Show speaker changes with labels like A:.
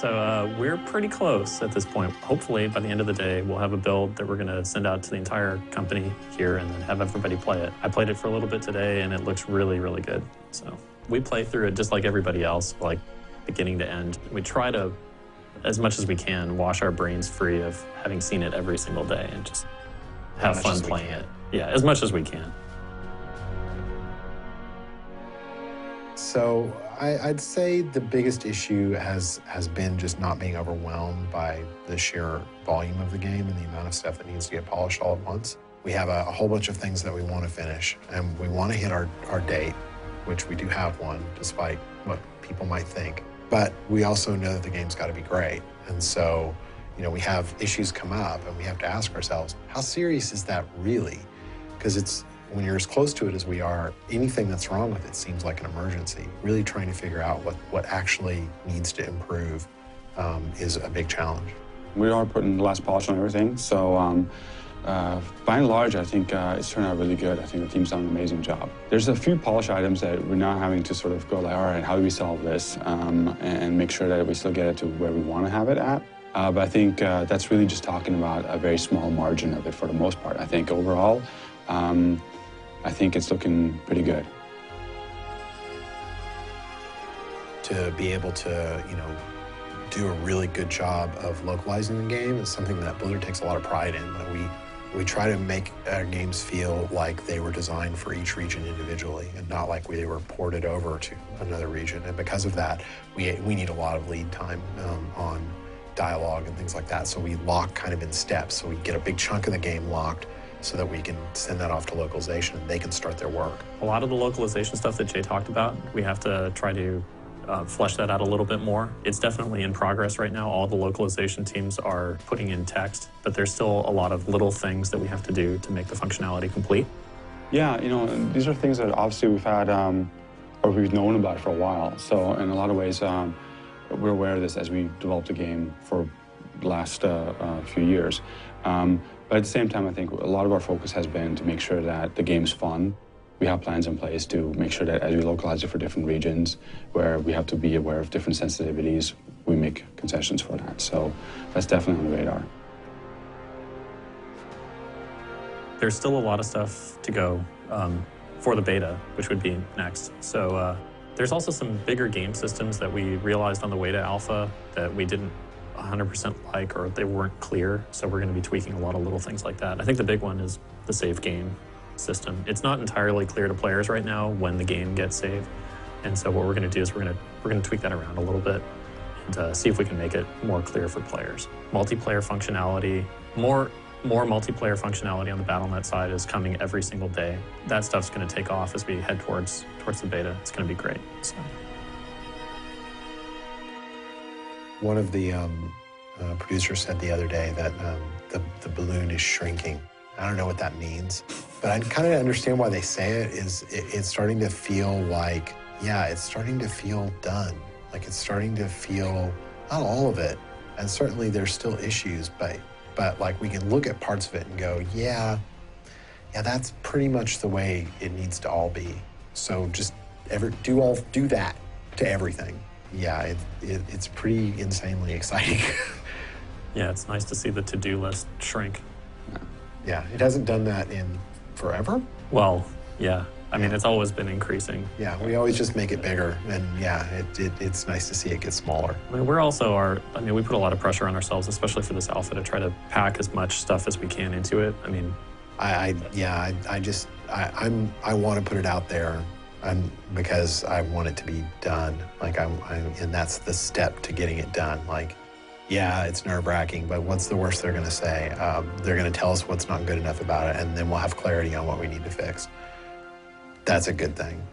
A: So we're pretty close at this point. Hopefully, by the end of the day, we'll have a build that we're going to send out to the entire company here and then have everybody play it. I played it for a little bit today, and it looks really, really good. So we play through it just like everybody else, like beginning to end. We try to, as much as we can, wash our brains free of having seen it every single day and just have fun playing it. Yeah, as much as we can.
B: So I'd say the biggest issue has been just not being overwhelmed by the sheer volume of the game and the amount of stuff that needs to get polished all at once. We have a whole bunch of things that we want to finish, and we want to hit our date, which we do have one, despite what people might think. But we also know that the game's got to be great. And so, we have issues come up, and we have to ask ourselves, how serious is that really? Because when you're as close to it as we are, anything that's wrong with it seems like an emergency. Really trying to figure out what actually needs to improve is a big challenge.
C: We are putting the last polish on everything, so by and large, I think it's turned out really good. I think the team's done an amazing job. There's a few polish items that we're now having to sort of go like, all right, how do we solve this and make sure that we still get it to where we want to have it at. But I think that's really just talking about a very small margin of it for the most part. I think overall, I think it's looking pretty good.
B: To be able to, do a really good job of localizing the game is something that Blizzard takes a lot of pride in. We try to make our games feel like they were designed for each region individually and not like they were ported over to another region. And because of that, we need a lot of lead time on dialogue and things like that. So we lock kind of in steps. So we get a big chunk of the game locked so that we can send that off to localization and they can start their work.
A: A lot of the localization stuff that Jay talked about, we have to try to flesh that out a little bit more. It's definitely in progress right now. All the localization teams are putting in text, but there's still a lot of little things that we have to do to make the functionality complete.
C: Yeah, these are things that obviously we've had, or we've known about for a while. So in a lot of ways, we're aware of this as we developed the game for the last few years. But at the same time, I think a lot of our focus has been to make sure that the game's fun. We have plans in place to make sure that as we localize it for different regions where we have to be aware of different sensitivities, we make concessions for that. So that's definitely on the radar.
A: There's still a lot of stuff to go for the beta, which would be next. So there's also some bigger game systems that we realized on the way to alpha that we didn't 100% like, or they weren't clear. So we're going to be tweaking a lot of little things like that. I think the big one is the save game system. It's not entirely clear to players right now when the game gets saved. And so what we're going to do is we're going to tweak that around a little bit and see if we can make it more clear for players. Multiplayer functionality, more multiplayer functionality on the Battle.net side is coming every single day. That stuff's going to take off as we head towards the beta. It's going to be great. So.
B: One of the producers said the other day that the balloon is shrinking. I don't know what that means, but I kind of understand why they say it. It's starting to feel like, yeah, it's starting to feel done. Like it's starting to feel, not all of it, and certainly there's still issues, but like we can look at parts of it and go, yeah, that's pretty much the way it needs to all be. So just do that to everything. Yeah, it's pretty insanely exciting.
A: Yeah, it's nice to see the to-do list shrink.
B: Yeah, it hasn't done that in forever.
A: Well, yeah. I mean, it's always been increasing.
B: Yeah, we always just make it bigger, and yeah, it's nice to see it get smaller.
A: I mean, we put a lot of pressure on ourselves, especially for this alpha, to try to pack as much stuff as we can into it. I mean,
B: I want to put it out there, because I want it to be done. Like and that's the step to getting it done. Like, yeah, it's nerve-wracking, but what's the worst they're going to say? They're going to tell us what's not good enough about it, and then we'll have clarity on what we need to fix. That's a good thing.